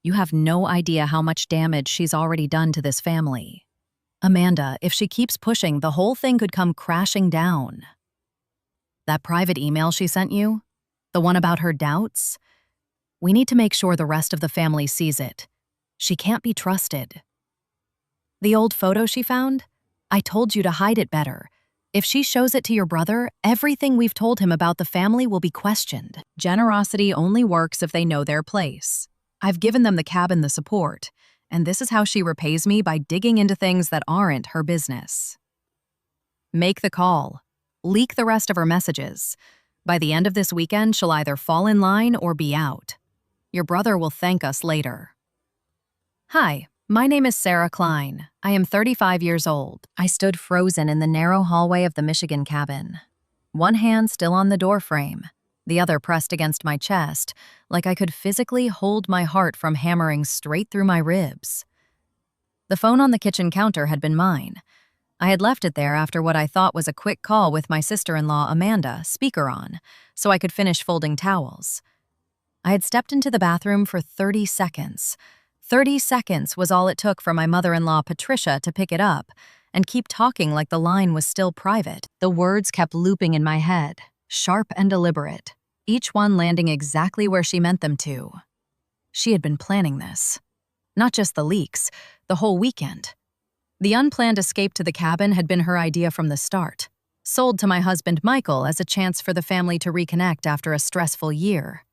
You have no idea how much damage she's already done to this family. Amanda, if she keeps pushing, the whole thing could come crashing down. That private email she sent you? The one about her doubts? We need to make sure the rest of the family sees it. She can't be trusted. The old photo she found? I told you to hide it better. If she shows it to your brother, everything we've told him about the family will be questioned. Generosity only works if they know their place. I've given them the cabin the support, and this is how she repays me by digging into things that aren't her business. Make the call. Leak the rest of her messages. By the end of this weekend, she'll either fall in line or be out. Your brother will thank us later. Hi, my name is Sarah Klein. I am 35 years old. I stood frozen in the narrow hallway of the Michigan cabin. One hand still on the doorframe, the other pressed against my chest, like I could physically hold my heart from hammering straight through my ribs. The phone on the kitchen counter had been mine. I had left it there after what I thought was a quick call with my sister-in-law Amanda, speaker on, so I could finish folding towels. I had stepped into the bathroom for 30 seconds. 30 seconds was all it took for my mother-in-law Patricia to pick it up and keep talking like the line was still private. The words kept looping in my head, sharp and deliberate, each one landing exactly where she meant them to. She had been planning this. Not just the leaks, the whole weekend. The unplanned escape to the cabin had been her idea from the start, sold to my husband Michael as a chance for the family to reconnect after a stressful year.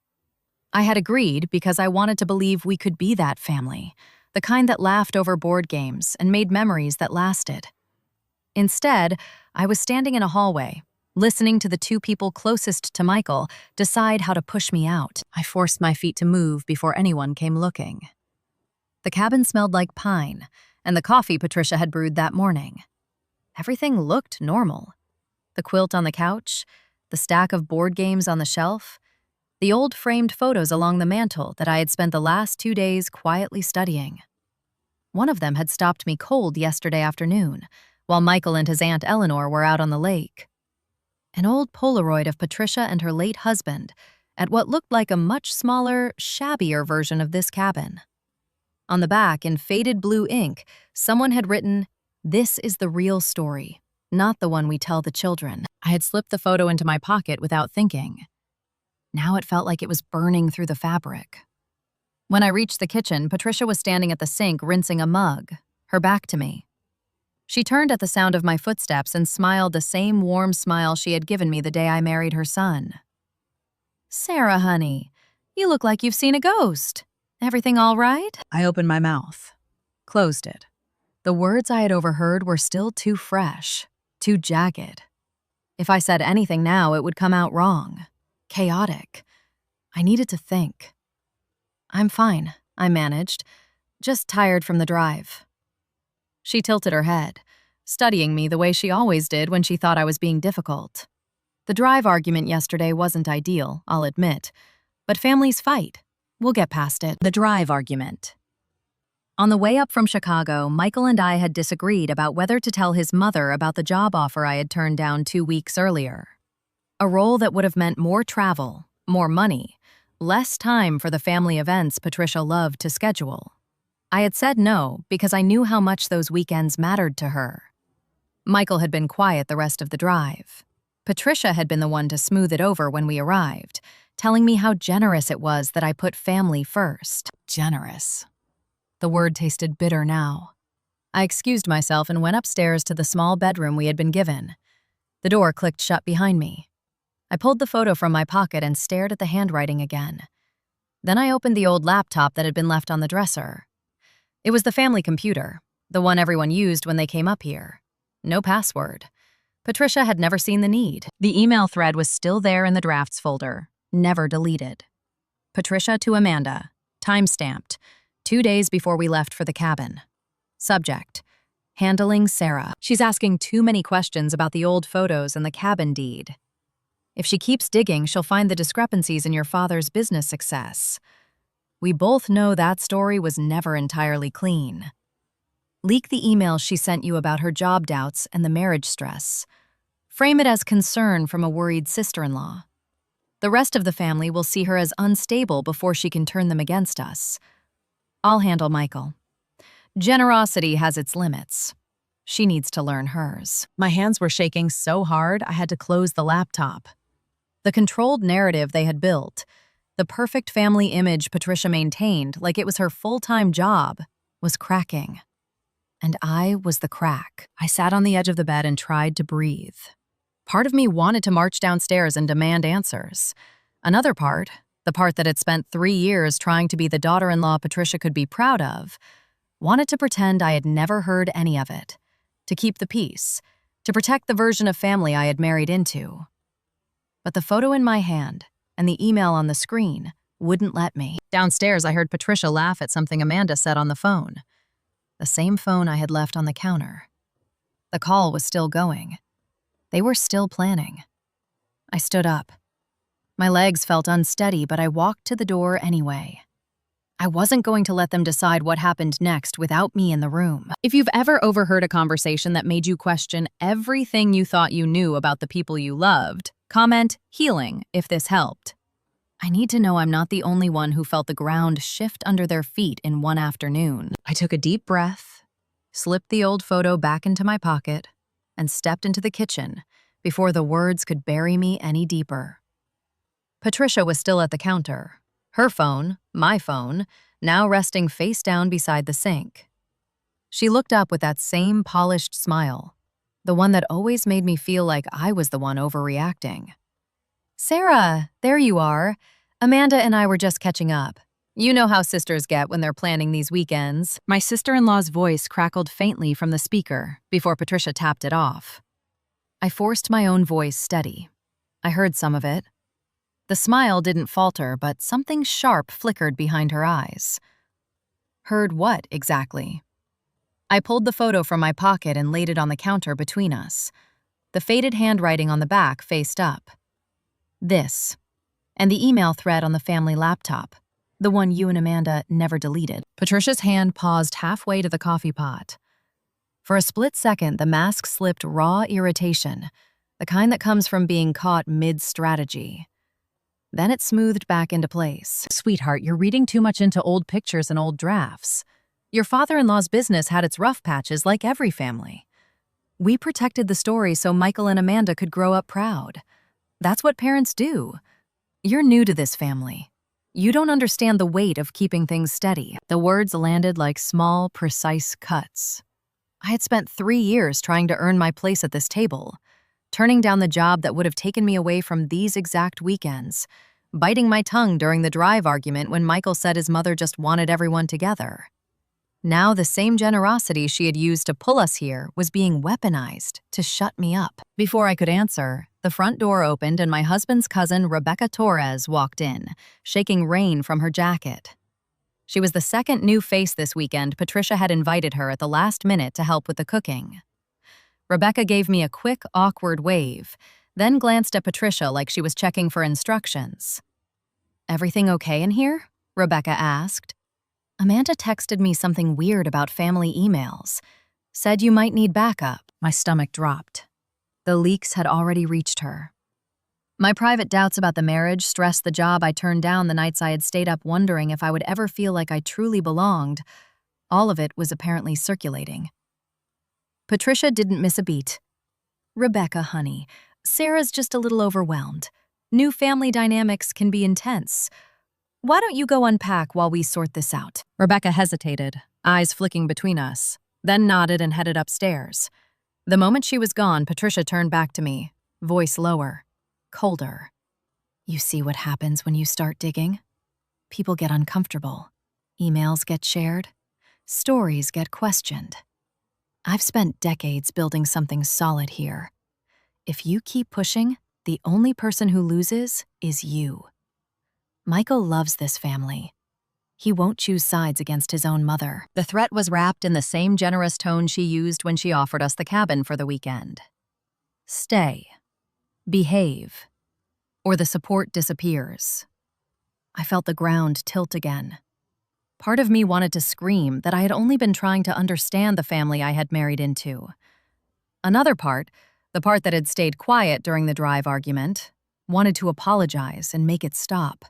I had agreed because I wanted to believe we could be that family, the kind that laughed over board games and made memories that lasted. Instead, I was standing in a hallway, listening to the two people closest to Michael decide how to push me out. I forced my feet to move before anyone came looking. The cabin smelled like pine, and the coffee Patricia had brewed that morning. Everything looked normal. The quilt on the couch, the stack of board games on the shelf, the old framed photos along the mantel that I had spent the last 2 days quietly studying. One of them had stopped me cold yesterday afternoon, while Michael and his Aunt Eleanor were out on the lake. An old Polaroid of Patricia and her late husband at what looked like a much smaller, shabbier version of this cabin. On the back, in faded blue ink, someone had written, "This is the real story, not the one we tell the children." I had slipped the photo into my pocket without thinking. Now it felt like it was burning through the fabric. When I reached the kitchen, Patricia was standing at the sink rinsing a mug, her back to me. She turned at the sound of my footsteps and smiled the same warm smile she had given me the day I married her son. "Sarah, honey, you look like you've seen a ghost. Everything all right?" I opened my mouth, closed it. The words I had overheard were still too fresh, too jagged. If I said anything now, it would come out wrong. Chaotic. I needed to think. "I'm fine," I managed, "just tired from the drive." She tilted her head, studying me the way she always did when she thought I was being difficult. The drive argument yesterday wasn't ideal, I'll admit, but families fight. We'll get past it. The drive argument. On the way up from Chicago, Michael and I had disagreed about whether to tell his mother about the job offer I had turned down 2 weeks earlier. A role that would have meant more travel, more money, less time for the family events Patricia loved to schedule. I had said no because I knew how much those weekends mattered to her. Michael had been quiet the rest of the drive. Patricia had been the one to smooth it over when we arrived, telling me how generous it was that I put family first. Generous. The word tasted bitter now. I excused myself and went upstairs to the small bedroom we had been given. The door clicked shut behind me. I pulled the photo from my pocket and stared at the handwriting again. Then I opened the old laptop that had been left on the dresser. It was the family computer, the one everyone used when they came up here. No password. Patricia had never seen the need. The email thread was still there in the drafts folder, never deleted. Patricia to Amanda, time-stamped, 2 days before we left for the cabin. Subject: handling Sarah. She's asking too many questions about the old photos and the cabin deed. If she keeps digging, she'll find the discrepancies in your father's business success. We both know that story was never entirely clean. Leak the emails she sent you about her job doubts and the marriage stress. Frame it as concern from a worried sister-in-law. The rest of the family will see her as unstable before she can turn them against us. I'll handle Michael. Generosity has its limits. She needs to learn hers. My hands were shaking so hard I had to close the laptop. The controlled narrative they had built, the perfect family image Patricia maintained like it was her full-time job, was cracking. And I was the crack. I sat on the edge of the bed and tried to breathe. Part of me wanted to march downstairs and demand answers. Another part, the part that had spent 3 years trying to be the daughter-in-law Patricia could be proud of, wanted to pretend I had never heard any of it, to keep the peace, to protect the version of family I had married into. But the photo in my hand and the email on the screen wouldn't let me. Downstairs, I heard Patricia laugh at something Amanda said on the phone. The same phone I had left on the counter. The call was still going. They were still planning. I stood up. My legs felt unsteady, but I walked to the door anyway. I wasn't going to let them decide what happened next without me in the room. If you've ever overheard a conversation that made you question everything you thought you knew about the people you loved, comment "healing" if this helped. I need to know I'm not the only one who felt the ground shift under their feet in one afternoon. I took a deep breath, slipped the old photo back into my pocket, and stepped into the kitchen before the words could bury me any deeper. Patricia was still at the counter, her phone, my phone, now resting face down beside the sink. She looked up with that same polished smile, the one that always made me feel like I was the one overreacting. "Sarah, there you are. Amanda and I were just catching up. You know how sisters get when they're planning these weekends." My sister-in-law's voice crackled faintly from the speaker before Patricia tapped it off. I forced my own voice steady. I heard some of it. The smile didn't falter, but something sharp flickered behind her eyes. Heard what, exactly? I pulled the photo from my pocket and laid it on the counter between us. The faded handwriting on the back faced up. This, and the email thread on the family laptop, the one you and Amanda never deleted. Patricia's hand paused halfway to the coffee pot. For a split second, the mask slipped raw irritation, the kind that comes from being caught mid-strategy. Then it smoothed back into place. "Sweetheart, you're reading too much into old pictures and old drafts. Your father-in-law's business had its rough patches like every family. We protected the story so Michael and Amanda could grow up proud. That's what parents do. You're new to this family. You don't understand the weight of keeping things steady." The words landed like small, precise cuts. I had spent 3 years trying to earn my place at this table, turning down the job that would have taken me away from these exact weekends, biting my tongue during the drive argument when Michael said his mother just wanted everyone together. Now the same generosity she had used to pull us here was being weaponized to shut me up. Before I could answer, the front door opened and my husband's cousin, Rebecca Torres, walked in, shaking rain from her jacket. She was the second new face this weekend. Patricia had invited her at the last minute to help with the cooking. Rebecca gave me a quick, awkward wave, then glanced at Patricia like she was checking for instructions. "Everything okay in here?" Rebecca asked. "Amanda texted me something weird about family emails. Said you might need backup." My stomach dropped. The leaks had already reached her. My private doubts about the marriage stressed the job I turned down the nights I had stayed up wondering if I would ever feel like I truly belonged. All of it was apparently circulating. Patricia didn't miss a beat. "Rebecca, honey, Sarah's just a little overwhelmed. New family dynamics can be intense. Why don't you go unpack while we sort this out?" Rebecca hesitated, eyes flicking between us, then nodded and headed upstairs. The moment she was gone, Patricia turned back to me, voice lower, colder. "You see what happens when you start digging? People get uncomfortable. Emails get shared. Stories get questioned. I've spent decades building something solid here. If you keep pushing, the only person who loses is you. Michael loves this family. He won't choose sides against his own mother." The threat was wrapped in the same generous tone she used when she offered us the cabin for the weekend. "Stay. Behave. Or the support disappears." I felt the ground tilt again. Part of me wanted to scream that I had only been trying to understand the family I had married into. Another part, the part that had stayed quiet during the drive argument, wanted to apologize and make it stop.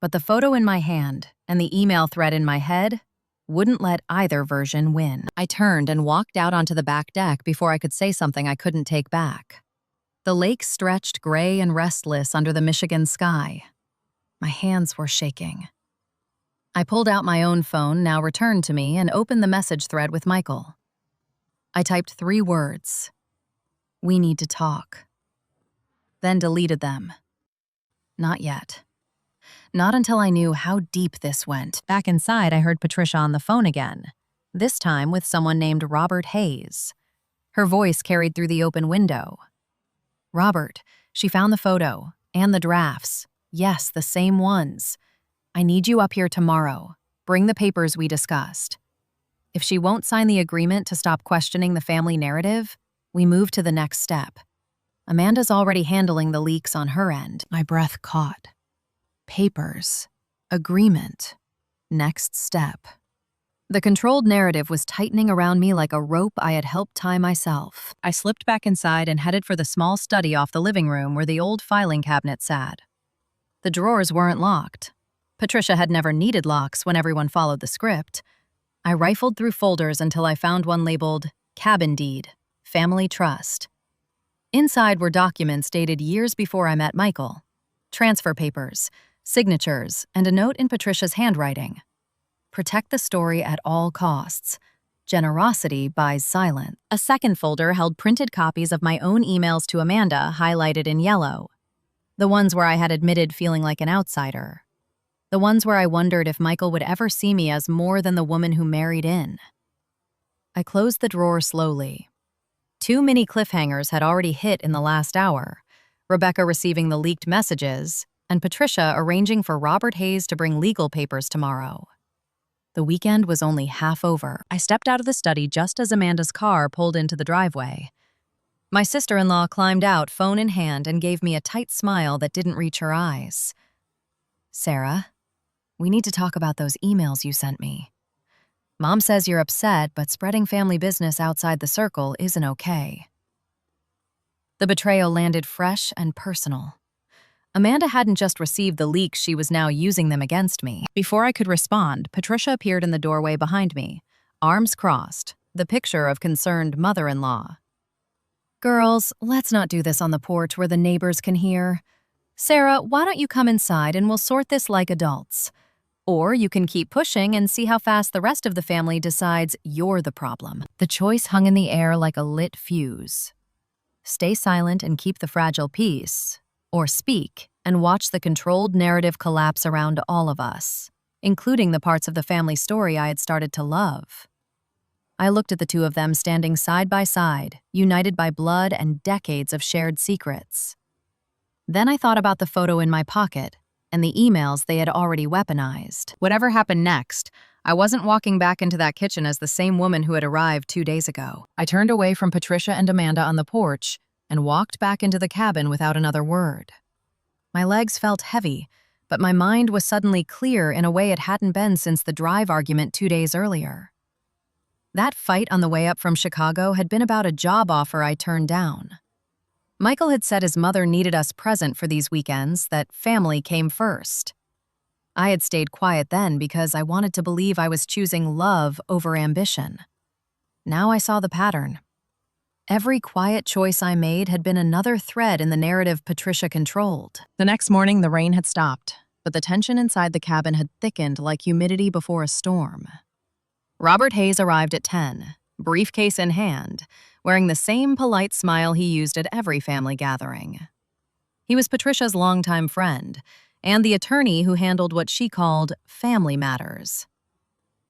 But the photo in my hand and the email thread in my head wouldn't let either version win. I turned and walked out onto the back deck before I could say something I couldn't take back. The lake stretched gray and restless under the Michigan sky. My hands were shaking. I pulled out my own phone, now returned to me, and opened the message thread with Michael. I typed 3 words. "We need to talk." Then deleted them. Not yet. Not until I knew how deep this went. Back inside, I heard Patricia on the phone again, this time with someone named Robert Hayes. Her voice carried through the open window. "Robert, she found the photo and the drafts. Yes, the same ones. I need you up here tomorrow. Bring the papers we discussed. If she won't sign the agreement to stop questioning the family narrative, we move to the next step. Amanda's already handling the leaks on her end." My breath caught. Papers. Agreement. Next step. The controlled narrative was tightening around me like a rope I had helped tie myself. I slipped back inside and headed for the small study off the living room where the old filing cabinet sat. The drawers weren't locked. Patricia had never needed locks when everyone followed the script. I rifled through folders until I found one labeled Cabin Deed, Family Trust. Inside were documents dated years before I met Michael. Transfer papers, signatures, and a note in Patricia's handwriting. Protect the story at all costs. Generosity buys silence. A second folder held printed copies of my own emails to Amanda, highlighted in yellow. The ones where I had admitted feeling like an outsider. The ones where I wondered if Michael would ever see me as more than the woman who married in. I closed the drawer slowly. 2 mini cliffhangers had already hit in the last hour. Rebecca receiving the leaked messages, and Patricia arranging for Robert Hayes to bring legal papers tomorrow. The weekend was only half over. I stepped out of the study just as Amanda's car pulled into the driveway. My sister-in-law climbed out, phone in hand, and gave me a tight smile that didn't reach her eyes. "Sarah, we need to talk about those emails you sent me. Mom says you're upset, but spreading family business outside the circle isn't okay." The betrayal landed fresh and personal. Amanda hadn't just received the leaks, she was now using them against me. Before I could respond, Patricia appeared in the doorway behind me, arms crossed, the picture of concerned mother-in-law. "Girls, let's not do this on the porch where the neighbors can hear. Sarah, why don't you come inside and we'll sort this like adults? Or you can keep pushing and see how fast the rest of the family decides you're the problem." The choice hung in the air like a lit fuse. Stay silent and keep the fragile peace, or speak and watch the controlled narrative collapse around all of us, including the parts of the family story I had started to love. I looked at the two of them standing side by side, united by blood and decades of shared secrets. Then I thought about the photo in my pocket and the emails they had already weaponized. Whatever happened next, I wasn't walking back into that kitchen as the same woman who had arrived 2 days ago. I turned away from Patricia and Amanda on the porch and walked back into the cabin without another word. My legs felt heavy, but my mind was suddenly clear in a way it hadn't been since the drive argument 2 days earlier. That fight on the way up from Chicago had been about a job offer I turned down. Michael had said his mother needed us present for these weekends, that family came first. I had stayed quiet then because I wanted to believe I was choosing love over ambition. Now I saw the pattern. Every quiet choice I made had been another thread in the narrative Patricia controlled. The next morning, the rain had stopped, but the tension inside the cabin had thickened like humidity before a storm. Robert Hayes arrived at 10, briefcase in hand, wearing the same polite smile he used at every family gathering. He was Patricia's longtime friend, and the attorney who handled what she called family matters.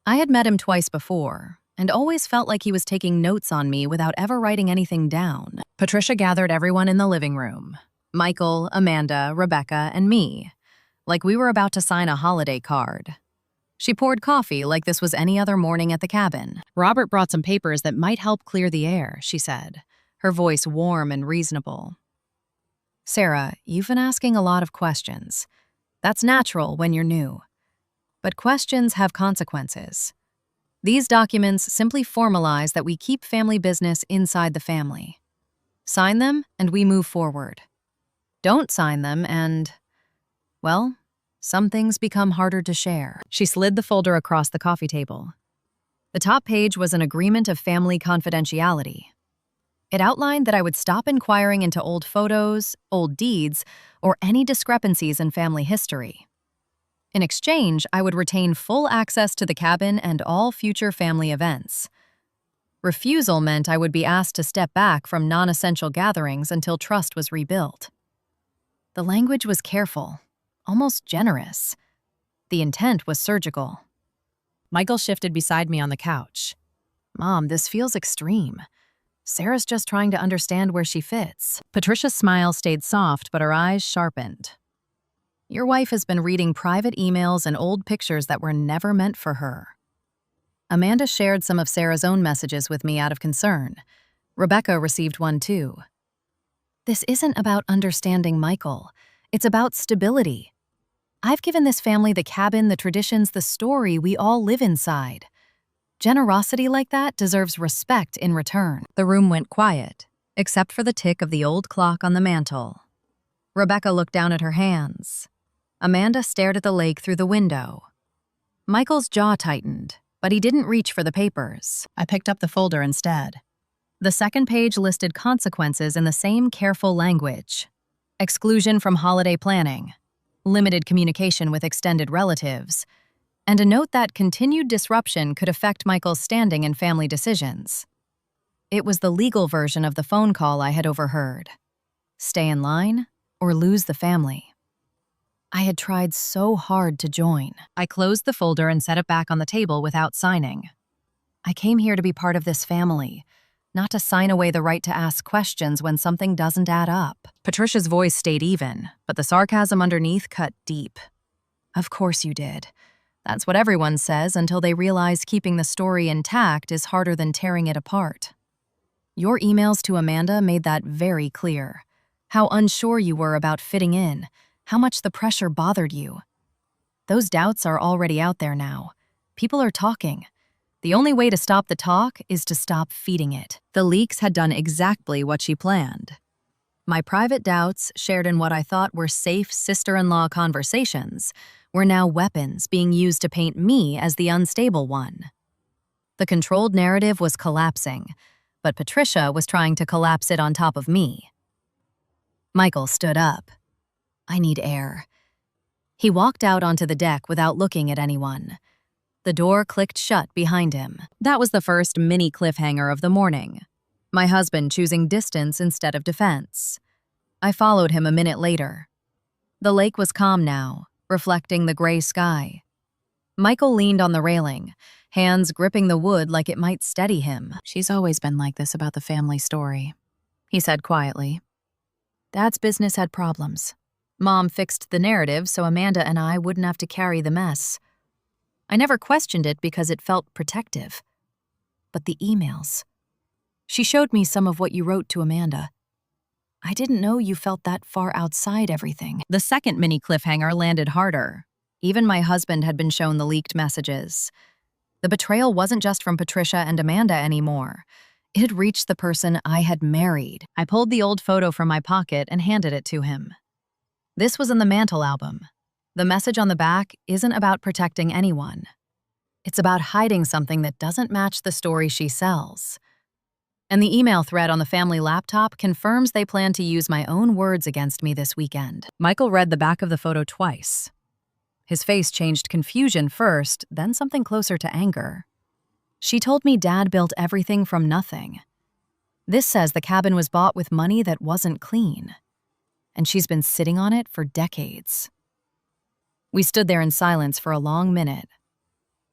I had met him twice before, and always felt like he was taking notes on me without ever writing anything down. Patricia gathered everyone in the living room, Michael, Amanda, Rebecca, and me, like we were about to sign a holiday card. She poured coffee like this was any other morning at the cabin. "Robert brought some papers that might help clear the air," she said, her voice warm and reasonable. "Sarah, you've been asking a lot of questions. That's natural when you're new. But questions have consequences. These documents simply formalize that we keep family business inside the family. Sign them, and we move forward. Don't sign them, and, well, some things become harder to share. She slid the folder across the coffee table. The top page was an agreement of family confidentiality. It outlined that I would stop inquiring into old photos, old deeds, or any discrepancies in family history. In exchange, I would retain full access to the cabin and all future family events. Refusal meant I would be asked to step back from non-essential gatherings until trust was rebuilt. The language was careful, almost generous. The intent was surgical. Michael shifted beside me on the couch. "Mom, this feels extreme. Sarah's just trying to understand where she fits." Patricia's smile stayed soft, but her eyes sharpened. "Your wife has been reading private emails and old pictures that were never meant for her." Amanda shared some of Sarah's own messages with me out of concern. Rebecca received one too. "This isn't about understanding Michael. It's about stability. I've given this family the cabin, the traditions, the story we all live inside. Generosity like that deserves respect in return." The room went quiet, except for the tick of the old clock on the mantel. Rebecca looked down at her hands. Amanda stared at the lake through the window. Michael's jaw tightened, but he didn't reach for the papers. I picked up the folder instead. The second page listed consequences in the same careful language. Exclusion from holiday planning, limited communication with extended relatives, and a note that continued disruption could affect Michael's standing in family decisions. It was the legal version of the phone call I had overheard. Stay in line or lose the family. I had tried so hard to join. I closed the folder and set it back on the table without signing. I came here to be part of this family, not to sign away the right to ask questions when something doesn't add up. Patricia's voice stayed even, but the sarcasm underneath cut deep. "Of course you did. That's what everyone says until they realize keeping the story intact is harder than tearing it apart. Your emails to Amanda made that very clear. How unsure you were about fitting in, how much the pressure bothered you. Those doubts are already out there now. People are talking. The only way to stop the talk is to stop feeding it." The leaks had done exactly what she planned. My private doubts, shared in what I thought were safe sister-in-law conversations, were now weapons being used to paint me as the unstable one. The controlled narrative was collapsing, but Patricia was trying to collapse it on top of me. Michael stood up. "I need air." He walked out onto the deck without looking at anyone. The door clicked shut behind him. That was the first mini cliffhanger of the morning. My husband choosing distance instead of defense. I followed him a minute later. The lake was calm now, reflecting the gray sky. Michael leaned on the railing, hands gripping the wood like it might steady him. "She's always been like this about the family story," he said quietly. "Dad's business had problems. Mom fixed the narrative so Amanda and I wouldn't have to carry the mess. I never questioned it because it felt protective. But the emails. She showed me some of what you wrote to Amanda. I didn't know you felt that far outside everything." The second mini cliffhanger landed harder. Even my husband had been shown the leaked messages. The betrayal wasn't just from Patricia and Amanda anymore. It had reached the person I had married. I pulled the old photo from my pocket and handed it to him. This was in the mantle album. The message on the back isn't about protecting anyone. It's about hiding something that doesn't match the story she sells. And the email thread on the family laptop confirms they plan to use my own words against me this weekend. Michael read the back of the photo twice. His face changed confusion first, then something closer to anger. "She told me Dad built everything from nothing. This says the cabin was bought with money that wasn't clean. And she's been sitting on it for decades." We stood there in silence for a long minute.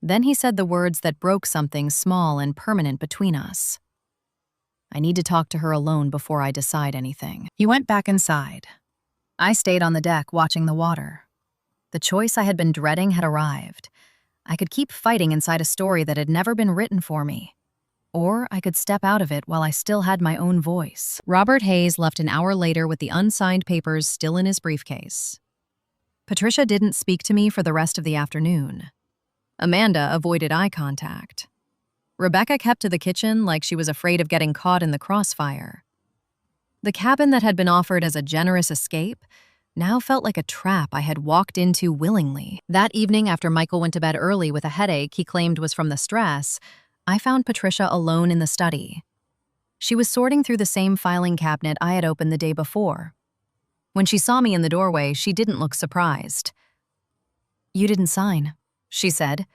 Then he said the words that broke something small and permanent between us. "I need to talk to her alone before I decide anything." He went back inside. I stayed on the deck watching the water. The choice I had been dreading had arrived. I could keep fighting inside a story that had never been written for me. Or I could step out of it while I still had my own voice. Robert Hayes left an hour later with the unsigned papers still in his briefcase. Patricia didn't speak to me for the rest of the afternoon. Amanda avoided eye contact. Rebecca kept to the kitchen like she was afraid of getting caught in the crossfire. The cabin that had been offered as a generous escape now felt like a trap I had walked into willingly. That evening, after Michael went to bed early with a headache he claimed was from the stress, I found Patricia alone in the study. She was sorting through the same filing cabinet I had opened the day before. When she saw me in the doorway, she didn't look surprised. "You didn't sign," she said.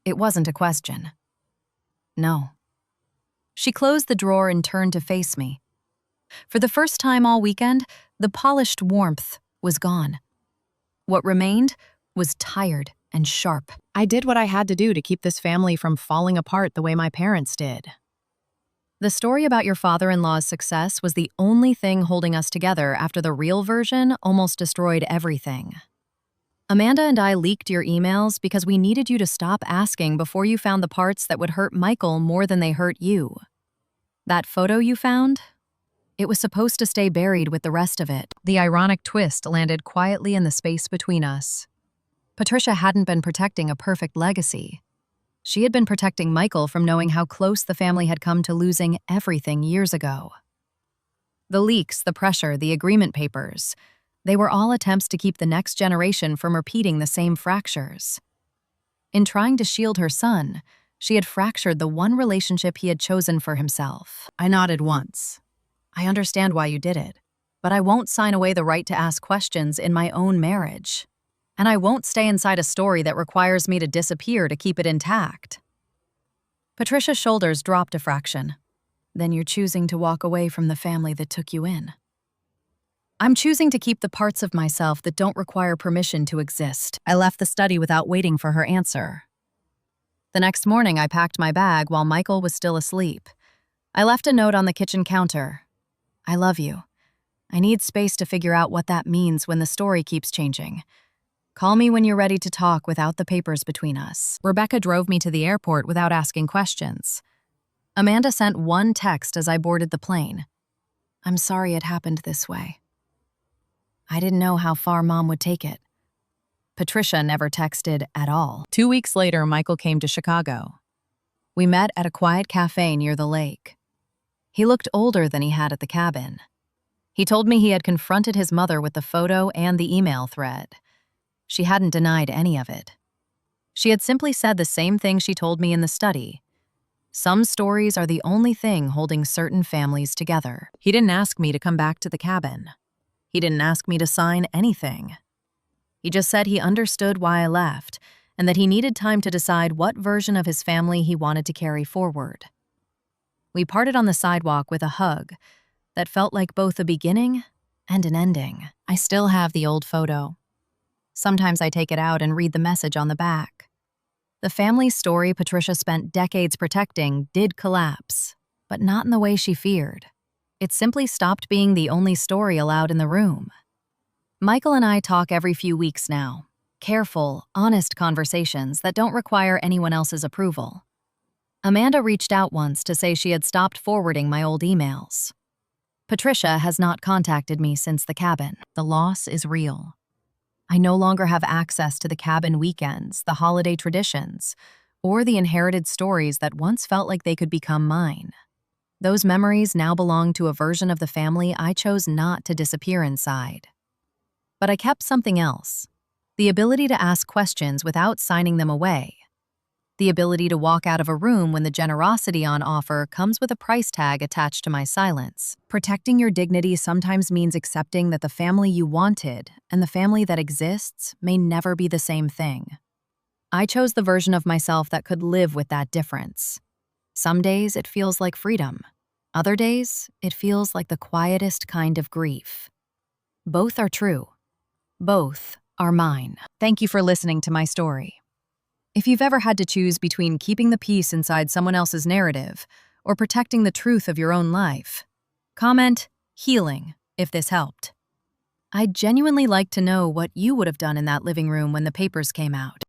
It wasn't a question. "No." She closed the drawer and turned to face me. For the first time all weekend, the polished warmth was gone. What remained was tired and sharp. I did what I had to do to keep this family from falling apart the way my parents did. The story about your father-in-law's success was the only thing holding us together after the real version almost destroyed everything. Amanda and I leaked your emails because we needed you to stop asking before you found the parts that would hurt Michael more than they hurt you. That photo you found? It was supposed to stay buried with the rest of it. The ironic twist landed quietly in the space between us. Patricia hadn't been protecting a perfect legacy. She had been protecting Michael from knowing how close the family had come to losing everything years ago. The leaks, the pressure, the agreement papers, they were all attempts to keep the next generation from repeating the same fractures. In trying to shield her son, she had fractured the one relationship he had chosen for himself. I nodded once. "I understand why you did it, but I won't sign away the right to ask questions in my own marriage. And I won't stay inside a story that requires me to disappear to keep it intact." Patricia's shoulders dropped a fraction. "Then you're choosing to walk away from the family that took you in." "I'm choosing to keep the parts of myself that don't require permission to exist." I left the study without waiting for her answer. The next morning, I packed my bag while Michael was still asleep. I left a note on the kitchen counter. "I love you. I need space to figure out what that means when the story keeps changing. Call me when you're ready to talk without the papers between us." Rebecca drove me to the airport without asking questions. Amanda sent one text as I boarded the plane. "I'm sorry it happened this way. I didn't know how far Mom would take it." Patricia never texted at all. 2 weeks later, Michael came to Chicago. We met at a quiet cafe near the lake. He looked older than he had at the cabin. He told me he had confronted his mother with the photo and the email thread. She hadn't denied any of it. She had simply said the same thing she told me in the study. Some stories are the only thing holding certain families together. He didn't ask me to come back to the cabin. He didn't ask me to sign anything. He just said he understood why I left and that he needed time to decide what version of his family he wanted to carry forward. We parted on the sidewalk with a hug that felt like both a beginning and an ending. I still have the old photo. Sometimes I take it out and read the message on the back. The family story Patricia spent decades protecting did collapse, but not in the way she feared. It simply stopped being the only story allowed in the room. Michael and I talk every few weeks now. Careful, honest conversations that don't require anyone else's approval. Amanda reached out once to say she had stopped forwarding my old emails. Patricia has not contacted me since the cabin. The loss is real. I no longer have access to the cabin weekends, the holiday traditions, or the inherited stories that once felt like they could become mine. Those memories now belong to a version of the family I chose not to disappear inside. But I kept something else. The ability to ask questions without signing them away. The ability to walk out of a room when the generosity on offer comes with a price tag attached to my silence. Protecting your dignity sometimes means accepting that the family you wanted and the family that exists may never be the same thing. I chose the version of myself that could live with that difference. Some days it feels like freedom. Other days, it feels like the quietest kind of grief. Both are true. Both are mine. Thank you for listening to my story. If you've ever had to choose between keeping the peace inside someone else's narrative or protecting the truth of your own life, comment "healing" if this helped. I'd genuinely like to know what you would have done in that living room when the papers came out.